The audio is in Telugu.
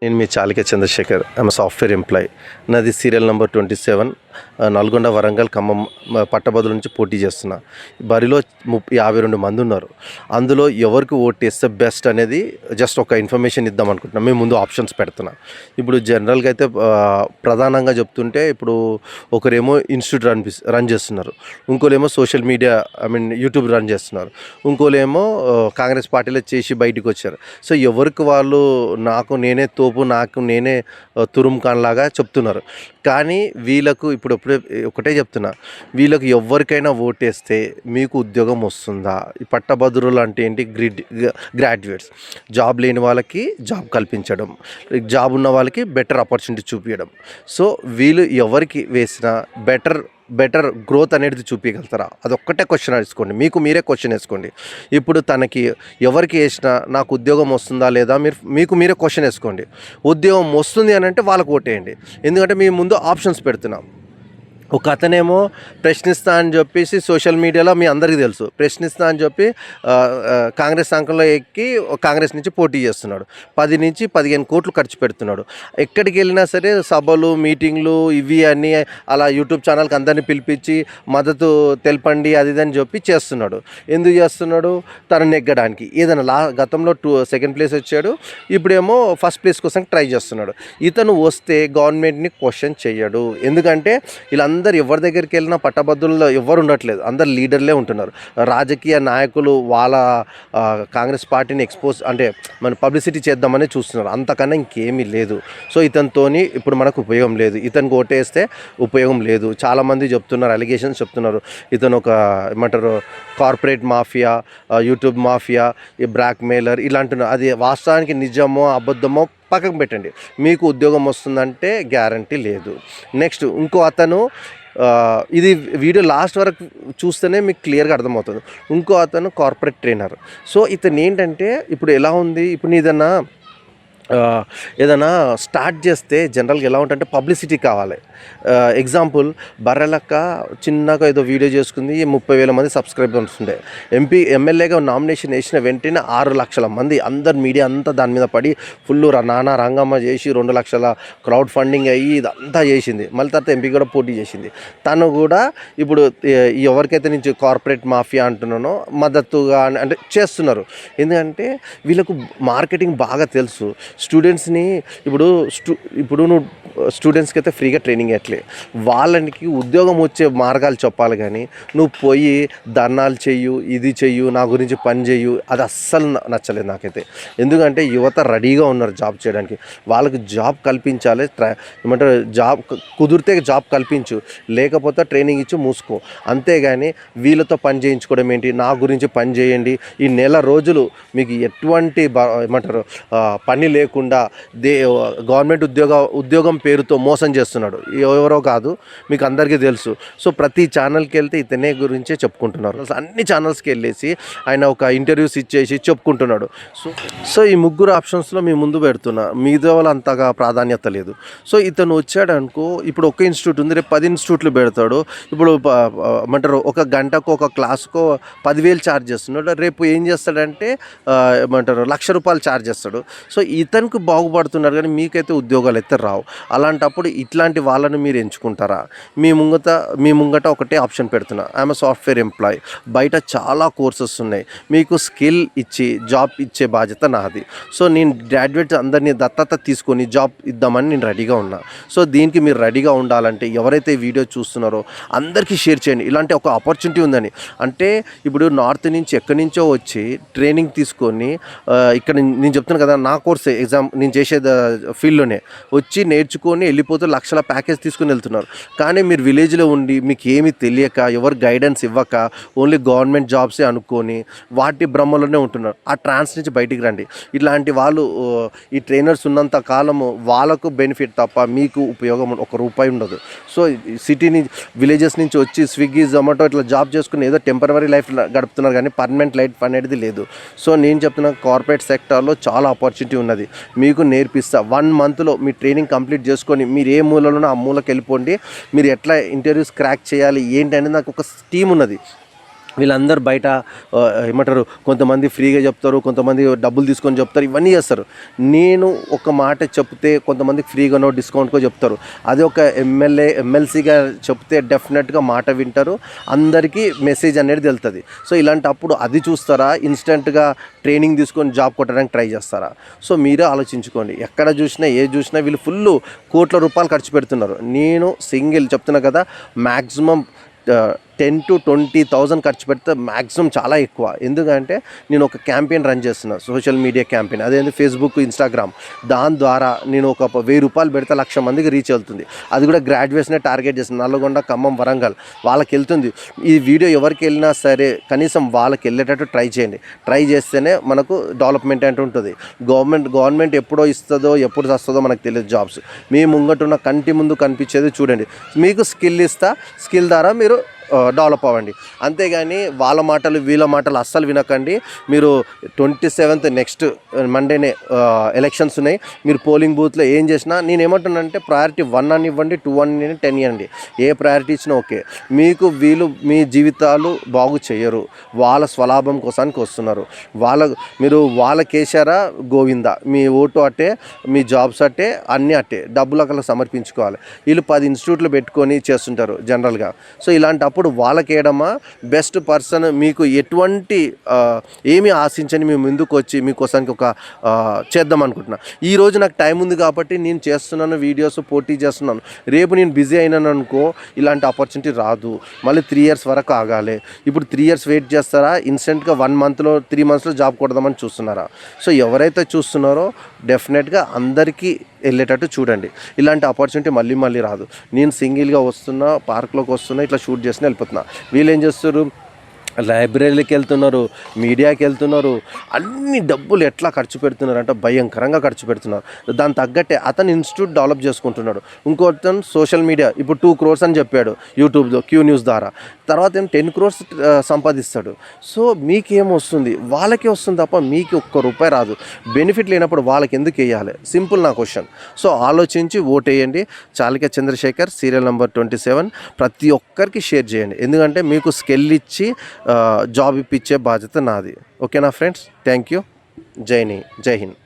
నేను మీ చాలిక చంద్రశేఖర్. I'm software employee. నాది సీరియల్ నెంబర్ 27, నల్గొండ, వరంగల్, ఖమ్మం పట్టభద్రుల నుంచి పోటీ చేస్తున్నా. బరిలో 52 మంది ఉన్నారు. అందులో ఎవరికి ఓటేస్తే బెస్ట్ అనేది జస్ట్ ఒక ఇన్ఫర్మేషన్ ఇద్దాం అనుకుంటున్నాం. మేము ముందు ఆప్షన్స్ పెడుతున్నా. ఇప్పుడు జనరల్గా అయితే ప్రధానంగా చెప్తుంటే ఇప్పుడు ఒకరేమో ఇన్స్టిట్యూట్ రన్ చేస్తున్నారు, ఇంకోలేమో సోషల్ మీడియా యూట్యూబ్ రన్ చేస్తున్నారు, ఇంకోలేమో కాంగ్రెస్ పార్టీలో చేసి బయటకు వచ్చారు. సో ఎవరికి వాళ్ళు నాకు నేనే నాకు నేనే తురుమ్ ఖాన్ లాగా చెప్తున్నారు. కానీ వీళ్ళకు ఇప్పుడు ఒకటే చెప్తున్నా, వీళ్ళకు ఎవరికైనా ఓటేస్తే మీకు ఉద్యోగం వస్తుందా? ఈ పట్టభద్రులు అంటే ఏంటి? గ్రాడ్యుయేట్స్. జాబ్ లేని వాళ్ళకి జాబ్ కల్పించడం, జాబ్ ఉన్న వాళ్ళకి బెటర్ ఆపర్చునిటీ చూపించడం. సో వీళ్ళు ఎవరికి వేసినా బెటర్ గ్రోత్ అనేది చూపించగలుగుతారా? అదొక్కటే క్వశ్చన్ వేసుకోండి, మీకు మీరే క్వశ్చన్ వేసుకోండి. ఇప్పుడు తనకి ఎవరికి వేసినా నాకు ఉద్యోగం వస్తుందా లేదా మీకు మీరే క్వశ్చన్ వేసుకోండి. ఉద్యోగం వస్తుంది అని అంటే వాళ్ళకు ఓటేయండి. ఎందుకంటే మేము ముందు ఆప్షన్స్ పెడుతున్నాం. ఒక అతనేమో ప్రశ్నిస్తా అని చెప్పేసి సోషల్ మీడియాలో మీ అందరికీ తెలుసు, ప్రశ్నిస్తా అని చెప్పి కాంగ్రెస్ సంఘంలో ఎక్కి కాంగ్రెస్ నుంచి పోటీ చేస్తున్నాడు. 10 నుంచి 15 కోట్లు ఖర్చు పెడుతున్నాడు. ఎక్కడికి వెళ్ళినా సరే సభలు, మీటింగ్లు, ఇవి అన్నీ అలా యూట్యూబ్ ఛానల్కి అందరినీ పిలిపించి మద్దతు తెలపండి అది అని చెప్పి చేస్తున్నాడు. ఎందుకు చేస్తున్నాడు? తను నెగ్గడానికి. ఏదైనా గతంలో సెకండ్ ప్లేస్ వచ్చాడు, ఇప్పుడేమో ఫస్ట్ ప్లేస్ కోసం ట్రై చేస్తున్నాడు. ఇతను వస్తే గవర్నమెంట్ని క్వశ్చన్ చేయడు. ఎందుకంటే వీళ్ళందరూ ఎవరి దగ్గరికి వెళ్ళినా పట్టభద్రుల్లో ఎవరు ఉండట్లేదు, అందరు లీడర్లే ఉంటున్నారు. రాజకీయ నాయకులు వాళ్ళ కాంగ్రెస్ పార్టీని అంటే మన పబ్లిసిటీ చేద్దామని చూస్తున్నారు, అంతకన్నా ఇంకేమీ లేదు. సో ఇతనితోని ఇప్పుడు మనకు ఉపయోగం లేదు, ఇతనికి ఓటేస్తే ఉపయోగం లేదు. చాలామంది చెప్తున్నారు, అలిగేషన్స్ చెప్తున్నారు, ఇతను ఒక ఏమంటారు కార్పొరేట్ మాఫియా, యూట్యూబ్ మాఫియా, ఈ బ్లాక్ మెయిలర్ ఇలాంటి. అది వాస్తవానికి నిజమో అబద్ధమో పక్కకు పెట్టండి, మీకు ఉద్యోగం వస్తుందంటే గ్యారంటీ లేదు. నెక్స్ట్ ఇంకో అతను, ఇది వీడియో లాస్ట్ వరకు చూస్తేనే మీకు క్లియర్గా అర్థమవుతుంది. ఇంకో అతను కార్పొరేట్ ట్రైనర్. సో ఇతను ఏంటంటే ఇప్పుడు ఎలా ఉంది, ఇప్పుడు ఏదైనా స్టార్ట్ చేస్తే జనరల్గా ఎలా ఉంటుందంటే పబ్లిసిటీ కావాలి. ఎగ్జాంపుల్, బర్రెలక్క చిన్నగా ఏదో వీడియో చేసుకుంది, 30,000 మంది సబ్స్క్రైబర్స్ ఉండే. ఎమ్మెల్యేగా నామినేషన్ వేసిన వెంటనే 6 లక్షల మంది అందరు మీడియా అంతా దాని మీద పడి ఫుల్ నానా రంగమ్మ చేసి 2 లక్షల క్రౌడ్ ఫండింగ్ అయ్యి ఇదంతా చేసింది. మళ్ళీ తర్వాత ఎంపీ కూడా పోటీ చేసింది. తను కూడా ఇప్పుడు ఎవరికైతే నుంచి కార్పొరేట్ మాఫియా అంటున్నానో మద్దతుగా అంటే చేస్తున్నారు. ఎందుకంటే వీళ్ళకు మార్కెటింగ్ బాగా తెలుసు. స్టూడెంట్స్ని ఇప్పుడు నువ్వు స్టూడెంట్స్కి అయితే ఫ్రీగా ట్రైనింగ్ ఇవ్వట్లే, వాళ్ళకి ఉద్యోగం వచ్చే మార్గాలు చెప్పాలి. కానీ నువ్వు పోయి ధర్నాలు చెయ్యు, ఇది చెయ్యు, నా గురించి పని చెయ్యు, అది అస్సలు నచ్చలేదు నాకైతే. ఎందుకంటే యువత రెడీగా ఉన్నారు జాబ్ చేయడానికి, వాళ్ళకి జాబ్ కల్పించాలి. ఏమంటారు, జాబ్ కుదిరితే జాబ్ కల్పించు, లేకపోతే ట్రైనింగ్ ఇచ్చి మూసుకో. అంతేగాని వీళ్ళతో పని చేయించుకోవడం ఏంటి? నా గురించి పని చేయండి, ఈ నెల రోజులు మీకు ఎటువంటి ఏమంటారు పని లేకుండా గవర్నమెంట్ ఉద్యోగం పేరుతో మోసం చేస్తున్నాడు. ఎవరో కాదు, మీకు అందరికీ తెలుసు. సో ప్రతి ఛానల్కి వెళ్తే ఇతనే గురించే చెప్పుకుంటున్నారు. అన్ని ఛానల్స్కి వెళ్ళేసి ఆయన ఒక ఇంటర్వ్యూస్ ఇచ్చేసి చెప్పుకుంటున్నాడు. సో ఈ ముగ్గురు ఆప్షన్స్లో మేము ముందు పెడుతున్నా, మిగతా వాళ్ళు అంతగా ప్రాధాన్యత లేదు. సో ఇతను వచ్చాడు అనుకో, ఇప్పుడు ఒక ఇన్స్టిట్యూట్ ఉంది, రేపు 10 ఇన్స్టిట్యూట్లు పెడతాడు. ఇప్పుడు ఏమంటారు, ఒక గంటకు ఒక క్లాస్కో 10,000 ఛార్జ్ చేస్తున్నాడు. రేపు ఏం చేస్తాడంటే ఏమంటారు ₹1,00,000 ఛార్జ్ చేస్తాడు. సో ఇతనికి బాగుపడుతున్నారు, కానీ మీకైతే ఉద్యోగాలు అయితే రావు. అలాంటప్పుడు ఇట్లాంటి వాళ్ళని మీరు ఎంచుకుంటారా? మీ ముంగట ఒకటే ఆప్షన్ పెడుతున్నా, ఐఎమ్ సాఫ్ట్వేర్ ఎంప్లాయీ. బయట చాలా కోర్సెస్ ఉన్నాయి, మీకు స్కిల్ ఇచ్చి జాబ్ ఇచ్చే బాధ్యత నాది. సో నేను గ్రాడ్యుయేట్స్ అందరినీ దత్తత తీసుకొని జాబ్ ఇద్దామని నేను రెడీగా ఉన్నా. సో దీనికి మీరు రెడీగా ఉండాలంటే ఎవరైతే వీడియో చూస్తున్నారో అందరికీ షేర్ చేయండి. ఇలాంటి ఒక ఆపర్చునిటీ ఉందని. అంటే ఇప్పుడు నార్త్ నుంచి ఎక్కడి నుంచో వచ్చి ట్రైనింగ్ తీసుకొని ఇక్కడ నేను చెప్తున్నాను కదా, నా కోర్సే ఎగ్జామ్ నేను చేసే ఫీల్డ్లోనే వచ్చి నేర్చుకొని వెళ్ళిపోతూ లక్షల ప్యాకేజ్ తీసుకుని వెళ్తున్నారు. కానీ మీరు విలేజ్లో ఉండి మీకు ఏమీ తెలియక, ఎవరు గైడెన్స్ ఇవ్వక, ఓన్లీ గవర్నమెంట్ జాబ్సే అనుకొని వాటి భ్రమలోనే ఉంటున్నారు. ఆ ట్రాన్స్ నుంచి బయటికి రండి. ఇట్లాంటి వాళ్ళు, ఈ ట్రైనర్స్ ఉన్నంత కాలము వాళ్ళకు బెనిఫిట్ తప్ప మీకు ఉపయోగం ₹1 ఉండదు. సో విలేజెస్ నుంచి వచ్చి స్విగ్గీ, జొమాటో ఇట్లా జాబ్ చేసుకుని ఏదో టెంపరరీ లైఫ్ గడుపుతున్నారు, కానీ పర్మనెంట్ లైఫ్ అనేది లేదు. సో నేను చెప్తున్నా, కార్పొరేట్ సెక్టార్లో చాలా ఆపర్చునిటీ ఉన్నది, మీకు నేర్పిస్తా. 1 మంత్లో మీ ట్రైనింగ్ కంప్లీట్ చేసుకొని మీరు ఏ మూలలోనో ఆ మూలకి వెళ్ళిపోండి. మీరు ఎట్లా ఇంటర్వ్యూస్ క్రాక్ చేయాలి ఏంటి అనేది నాకు ఒక టీం ఉన్నది. వీళ్ళందరూ బయట ఏమంటారు, కొంతమంది ఫ్రీగా చెప్తారు, కొంతమంది డబ్బులు తీసుకొని చెప్తారు, ఇవన్నీ చేస్తారు. నేను ఒక మాట చెప్తే కొంతమందికి ఫ్రీగానో డిస్కౌంట్కో చెప్తారు. అదే ఒక ఎమ్మెల్సీగా చెప్తే డెఫినెట్గా మాట వింటారు, అందరికీ మెసేజ్ అనేది వెళ్తుంది. సో ఇలాంటప్పుడు అది చూస్తారా, ఇన్స్టెంట్గా ట్రైనింగ్ తీసుకొని జాబ్ కొట్టడానికి ట్రై చేస్తారా? సో మీరే ఆలోచించుకోండి. ఎక్కడ చూసినా చూసినా వీళ్ళు ఫుల్ కోట్ల రూపాయలు ఖర్చు పెడుతున్నారు. నేను సింగిల్ చెప్తున్నా కదా, మ్యాక్సిమం 10,000 to 20,000 ఖర్చు పెడితే మ్యాక్సిమం చాలా ఎక్కువ. ఎందుకంటే నేను ఒక క్యాంపెయిన్ రన్ చేస్తున్నా, సోషల్ మీడియా క్యాంపెయిన్, అదేంటి ఫేస్బుక్, ఇన్స్టాగ్రామ్. దాని ద్వారా నేను ఒక 1,000 రూపాయలు పెడితే 1,00,000 మందికి రీచ్ వెళ్తుంది. అది కూడా గ్రాడ్యుయేషనే టార్గెట్ చేస్తుంది, నల్లగొండ, ఖమ్మం, వరంగల్ వాళ్ళకి వెళ్తుంది. ఈ వీడియో ఎవరికి వెళ్ళినా సరే కనీసం వాళ్ళకి వెళ్ళేటట్టు ట్రై చేయండి. ట్రై చేస్తేనే మనకు డెవలప్మెంట్ అంటే ఉంటుంది. గవర్నమెంట్ ఎప్పుడో ఇస్తుందో ఎప్పుడు వస్తుందో మనకు తెలియదు జాబ్స్. మీ ముంగటున్న కంటి ముందు కనిపించేది చూడండి. మీకు స్కిల్ ఇస్తా, స్కిల్ ద్వారా మీరు డెవలప్ అవ్వండి. అంతేగాని వాళ్ళ మాటలు వీళ్ళ మాటలు అస్సలు వినకండి. మీరు 27th నెక్స్ట్ మండేనే ఎలక్షన్స్ ఉన్నాయి. మీరు పోలింగ్ బూత్లో ఏం చేసినా నేను ఏమంటున్నానంటే ప్రయారిటీ 1 అని ఇవ్వండి, 2 అని 10 ఇవ్వండి. ఏ ప్రయారిటీ ఇచ్చినా ఓకే. మీకు వీళ్ళు మీ జీవితాలు బాగు చేయరు, వాళ్ళ స్వలాభం కోసానికి వస్తున్నారు. మీరు వాళ్ళకేసారా గోవిందా, మీ ఓటు అట్టే, మీ జాబ్స్ అట్టే, అన్నీ అట్టే, డబ్బులు అక్కడ సమర్పించుకోవాలి. వీళ్ళు 10 ఇన్స్టిట్యూట్లు పెట్టుకొని చేస్తుంటారు జనరల్గా. సో ఇలాంటప్పుడు వాళ్ళకేయడమా బెస్ట్ పర్సన్, మీకు ఎటువంటి ఏమీ ఆశించని మీ ముందుకు వచ్చి మీకోసానికి ఒక చేద్దాం అనుకుంటున్నా. ఈరోజు నాకు టైం ఉంది కాబట్టి నేను చేస్తున్నాను, వీడియోస్ పోటీ చేస్తున్నాను. రేపు నేను బిజీ అయినాను అనుకో, ఇలాంటి ఆపర్చునిటీ రాదు. మళ్ళీ 3 years వరకు ఆగాలి. ఇప్పుడు 3 years వెయిట్ చేస్తారా, ఇన్స్టెంట్గా 1 monthలో 3 monthsలో జాబ్ కొడదామని చూస్తున్నారా? సో ఎవరైతే చూస్తున్నారో డెఫినెట్గా అందరికీ వెళ్ళేటట్టు చూడండి. ఇలాంటి ఆపర్చునిటీ మళ్ళీ రాదు. నేను సింగిల్గా వస్తున్నా, పార్క్లోకి వస్తున్నా, ఇట్లా షూట్ చేసి వెళ్ళిపోతున్నా. వీళ్ళు ఏం చేస్తారు, లైబ్రరీకి వెళ్తున్నారు, మీడియాకి వెళ్తున్నారు, అన్ని డబ్బులు ఎట్లా ఖర్చు పెడుతున్నారు అంటే భయంకరంగా ఖర్చు పెడుతున్నారు. దాని తగ్గట్టే అతను ఇన్స్టిట్యూట్ డెవలప్ చేసుకుంటున్నాడు. ఇంకోతను సోషల్ మీడియా ఇప్పుడు 2 crores అని చెప్పాడు యూట్యూబ్లో క్యూ న్యూస్ ద్వారా, తర్వాత ఏం 10 crores సంపాదిస్తాడు. సో మీకేమొస్తుంది, వాళ్ళకే వస్తుంది తప్ప మీకు ₹1 రాదు. బెనిఫిట్ లేనప్పుడు వాళ్ళకి ఎందుకు వేయాలి? సింపుల్ నా క్వశ్చన్. సో ఆలోచించి ఓటేయండి. చాళిక్య చంద్రశేఖర్, సీరియల్ నెంబర్ 27. ప్రతి ఒక్కరికి షేర్ చేయండి, ఎందుకంటే మీకు స్కిల్ ఇచ్చి జాబ్ ఇప్పించే బాధ్యత నాది. ఓకేనా ఫ్రెండ్స్? Thank you. జై హింద్.